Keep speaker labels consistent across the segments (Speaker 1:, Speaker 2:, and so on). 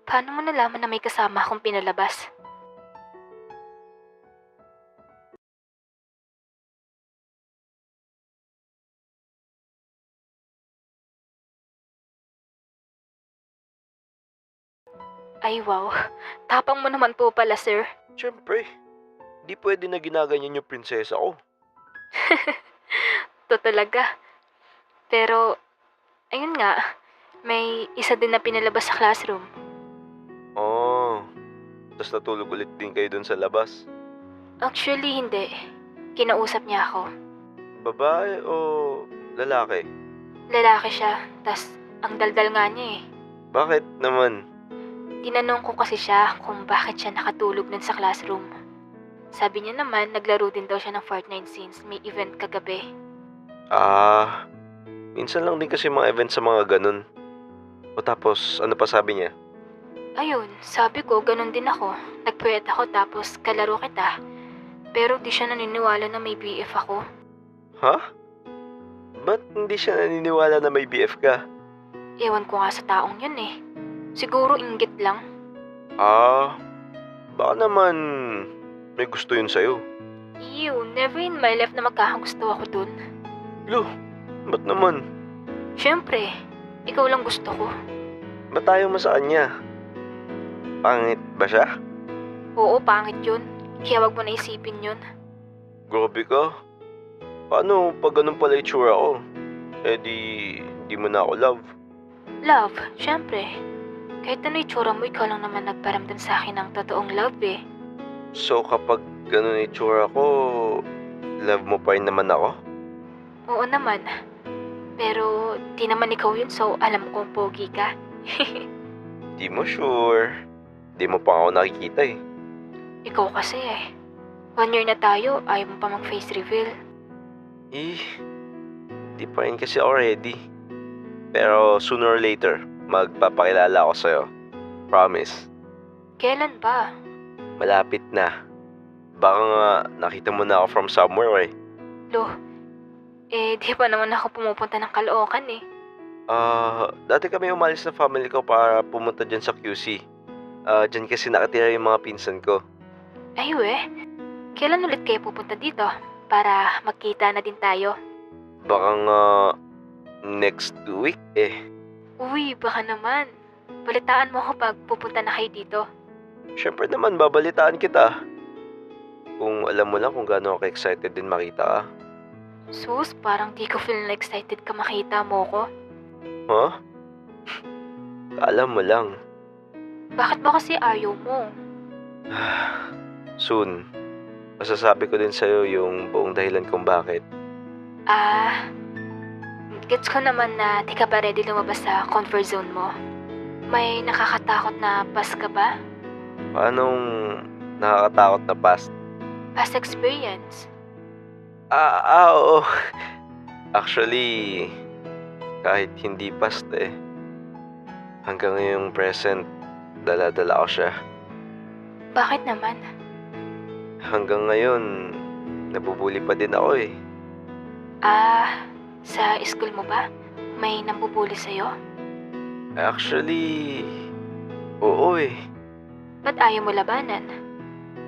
Speaker 1: Paano mo nalaman na may kasama akong pinalabas? Ay wow, tapang mo naman po pala, sir.
Speaker 2: Siyempre, di pwede na ginaganyan yung prinsesa ko.
Speaker 1: To talaga. Pero, ayun nga, may isa din na pinalabas sa classroom.
Speaker 2: Oh, tas natulog ulit din kayo dun sa labas.
Speaker 1: Actually, hindi. Kinausap niya ako.
Speaker 2: Babae o lalaki?
Speaker 1: Lalaki siya, tas ang daldal nga niya eh.
Speaker 2: Bakit naman?
Speaker 1: Tinanong ko kasi siya kung bakit siya nakatulog nun sa classroom. Sabi niya naman, naglaro din daw siya ng Fortnite since may event kagabi.
Speaker 2: Minsan lang din kasi mga event sa mga ganun. O tapos, ano pa sabi niya?
Speaker 1: Ayun, sabi ko, ganun din ako. Nagpuyat ako tapos kalaro kita. Pero di siya naniniwala na may BF ako.
Speaker 2: Ha? Ba't hindi siya naniniwala na may BF ka?
Speaker 1: Ewan ko nga sa taong yun eh. Siguro inggit lang.
Speaker 2: Baka naman may gusto yun sa'yo.
Speaker 1: Ew, never in my life na magkakagusto ako dun.
Speaker 2: Lo, ba't naman?
Speaker 1: Siyempre, ikaw lang gusto ko.
Speaker 2: Ba't tayo mo sa kanya? Pangit ba siya?
Speaker 1: Oo, pangit yun. Kaya wag mo na isipin yun.
Speaker 2: Grabe ka. Paano pag ganun pala itsura ko? Eh di mo na ako love.
Speaker 1: Love, siyempre. Kahit ano itsura mo, ikaw lang naman nagparamdam sa akin ng totoong love eh.
Speaker 2: So kapag ganun itsura ko, love mo pa rin naman ako?
Speaker 1: Oo naman. Pero di naman ikaw yun so alam kong pogi ka.
Speaker 2: Di mo sure. Di mo pa ako nakikita eh.
Speaker 1: Ikaw kasi eh. 1 year na tayo, ayaw mo pa mag-face reveal.
Speaker 2: Di pa rin kasi ako ready. Pero sooner or later, magpapakilala ako sa'yo. Promise.
Speaker 1: Kailan ba?
Speaker 2: Malapit na. Baka nga nakita mo na ako from somewhere eh.
Speaker 1: Lo, di pa naman ako pumupunta ng Caloocan eh.
Speaker 2: Dati kami umalis na family ko para pumunta dyan sa QC. Dyan kasi nakatira yung mga pinsan ko.
Speaker 1: Ay kailan ulit kayo pupunta dito? Para magkita na din tayo.
Speaker 2: Baka nga next week eh.
Speaker 1: Uy, baka naman. Balitaan mo ako pag pupunta na kayo dito.
Speaker 2: Siyempre naman, babalitaan kita. Kung alam mo lang kung gaano ako excited din makita ka.
Speaker 1: Sus, parang di ko feel na excited ka makita mo ko.
Speaker 2: Huh? Alam mo lang.
Speaker 1: Bakit ba kasi ayaw mo?
Speaker 2: Soon, masasabi ko din sa'yo yung buong dahilan kung bakit.
Speaker 1: Gets ko naman na di ka pa ready lumabas sa comfort zone mo. May nakakatakot na past ka ba?
Speaker 2: Anong nakakatakot na past?
Speaker 1: Past experience?
Speaker 2: Oo. Actually, kahit hindi past eh. Hanggang ngayong present, dala-dala ko siya.
Speaker 1: Bakit naman?
Speaker 2: Hanggang ngayon, nabubuli pa din ako eh.
Speaker 1: Sa school mo ba? May nambubuli sa'yo?
Speaker 2: Actually, oo eh.
Speaker 1: Ba't ayaw mo labanan?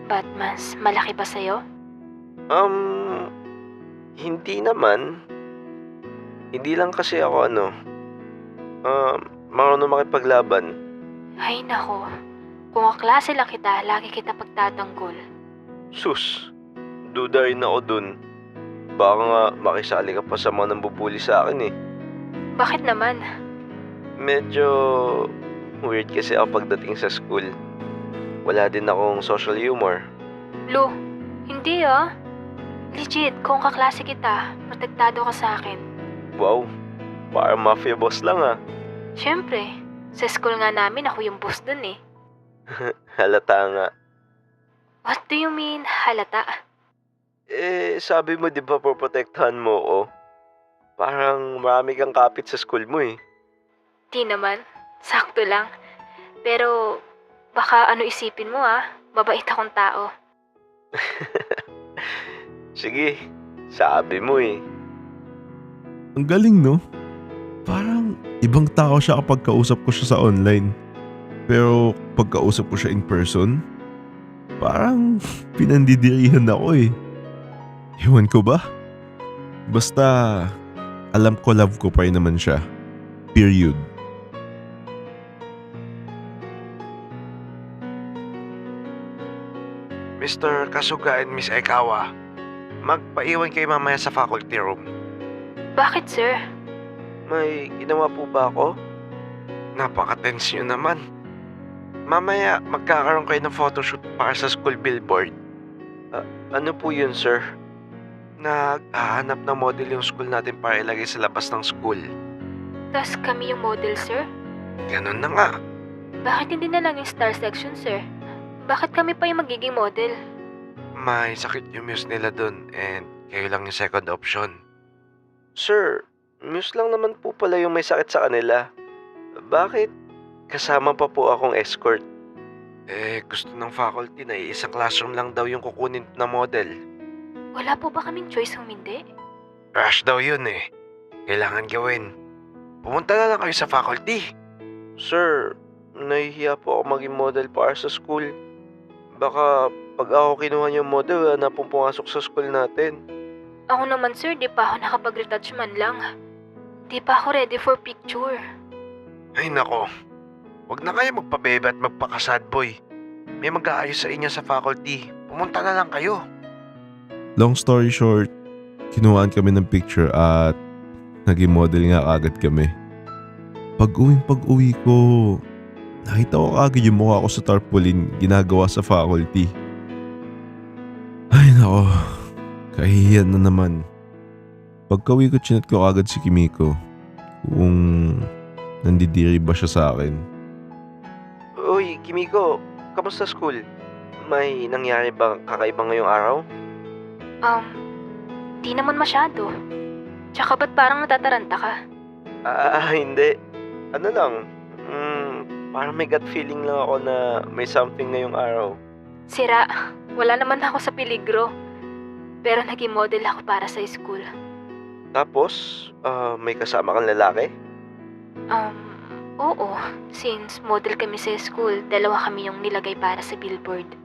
Speaker 1: Ba't mas malaki ba sa'yo?
Speaker 2: Hindi naman. Hindi lang kasi ako marunong makipaglaban.
Speaker 1: Ay nako, kung kaklase lang kita, lagi kita pagtatanggol.
Speaker 2: Sus, duda rin ako dun. Baka nga makisali ka pa sa mga nambubuli sa akin eh.
Speaker 1: Bakit naman?
Speaker 2: Medyo weird kasi ako pagdating sa school. Wala din akong social humor.
Speaker 1: Lo, hindi Legit, kung kaklase kita, protektado ka sa akin.
Speaker 2: Wow, parang mafia boss lang ah.
Speaker 1: Siyempre, sa school nga namin ako yung boss dun eh.
Speaker 2: Halata nga.
Speaker 1: What do you mean, halata?
Speaker 2: Sabi mo di ba poprotektahan mo ako? Parang marami kang kapit sa school mo eh.
Speaker 1: Di naman, sakto lang. Pero, baka ano isipin mo mabait akong tao.
Speaker 2: Sige, sabi mo eh.
Speaker 3: Ang galing, no? Parang Parang ibang tao siya kapag kausap ko siya sa online. Pero pagkausap ko siya in person, parang pinandidirihan ako eh. Ewan ko ba? Basta alam ko love ko pa rin naman siya. Period.
Speaker 2: Mr. Kasuga and Miss Aikawa, magpaiwan kayo mamaya sa faculty room.
Speaker 1: Bakit, sir?
Speaker 2: May ginawa po ba ako? Napaka-tense nyo naman. Mamaya, magkakaroon kayo ng photoshoot para sa school billboard. Ano po yun, sir? Naghahanap ng model yung school natin para ilagay sa labas ng school.
Speaker 1: Tas kami yung model, sir?
Speaker 2: Ganun na nga.
Speaker 1: Bakit hindi na lang yung star section, sir? Bakit kami pa yung magiging model?
Speaker 2: May sakit yung muse nila dun and kayo lang yung second option. Sir, muse lang naman po pala yung may sakit sa kanila. Bakit? Kasama pa po akong escort. Gusto ng faculty na isang classroom lang daw yung kukunin na model.
Speaker 1: Wala po ba kaming choice kung hindi?
Speaker 2: Rush daw yun eh. Kailangan gawin. Pumunta na lang kayo sa faculty. Sir, nahihiya po ako maging model para sa school. Baka pag ako kinuha yung model, wala na pong pumasok sa school natin.
Speaker 1: Ako naman, sir, di pa ako nakapag-retouch man lang. Di pa ako ready for picture.
Speaker 2: Ay nako, wag na kayo magpabebe at magpaka-sad boy. May mag-aayos sa inyo sa faculty. Pumunta na lang kayo.
Speaker 3: Long story short, kinuhaan kami ng picture at naging model nga agad kami. Pag-uwi ko, nakita ko agad yung mukha ko sa tarpaulin ginagawa sa faculty. Ay nako, kahihiyan na naman. Pagka-uwi ko, chinat ko agad si Kimiko kung nandidiri ba siya sa akin.
Speaker 2: Uy, Kimiko, kamusta school? May nangyari ba kakaiba ngayong araw?
Speaker 1: Di naman masyado. Tsaka ba't parang natataranta ka?
Speaker 2: Hindi. Ano lang, parang may gut feeling lang ako na may something ngayong araw.
Speaker 1: Sira, wala naman ako sa peligro. Pero naging model ako para sa school.
Speaker 2: Tapos, may kasama kang lalaki?
Speaker 1: Oo. Since model kami sa school, dalawa kami yung nilagay para sa billboard.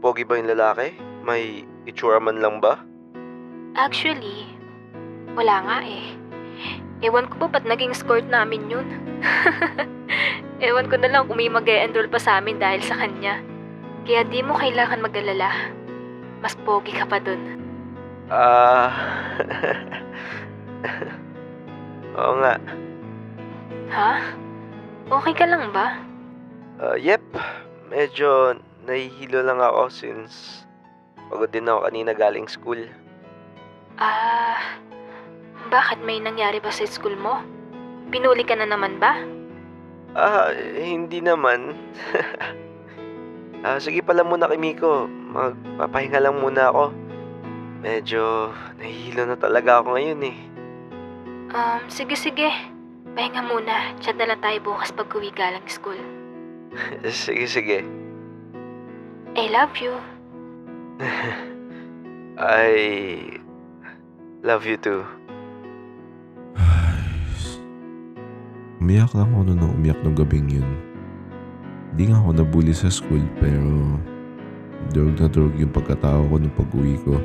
Speaker 2: Pogi ba yung lalaki? May itsura man lang ba?
Speaker 1: Actually, wala nga eh. Ewan ko ba ba't naging escort namin yun? Ewan ko na lang kung may mag-e-enroll pa sa amin dahil sa kanya. Kaya di mo kailangan mag-alala. Mas pogi ka pa dun.
Speaker 2: Oo nga.
Speaker 1: Ha? Okay ka lang ba?
Speaker 2: Yep. Medyo nahihilo lang ako since pagod din ako kanina galing school.
Speaker 1: Bakit may nangyari ba sa school mo? Pinuli ka na naman ba?
Speaker 2: Hindi naman. Sige pala muna Kimiko. Magpapahinga lang muna ako. Medyo nahihilo na talaga ako ngayon eh.
Speaker 1: Sige. Pahinga muna. Chat na lang tayo bukas pag uwi galing school.
Speaker 2: Sige.
Speaker 1: I love you.
Speaker 2: I love you too.
Speaker 3: Umiyak lang ako nung umiyak nung gabing yun. Di nga ako nabully sa school pero durog na durog yung pagkatao ko nung pag-uwi ko.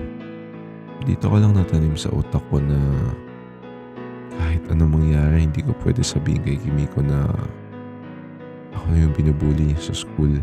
Speaker 3: Dito ko lang natanim sa utak ko na kahit anong mangyari hindi ko pwede sabihin kay Kimiko na ako na yung binubully niya sa school.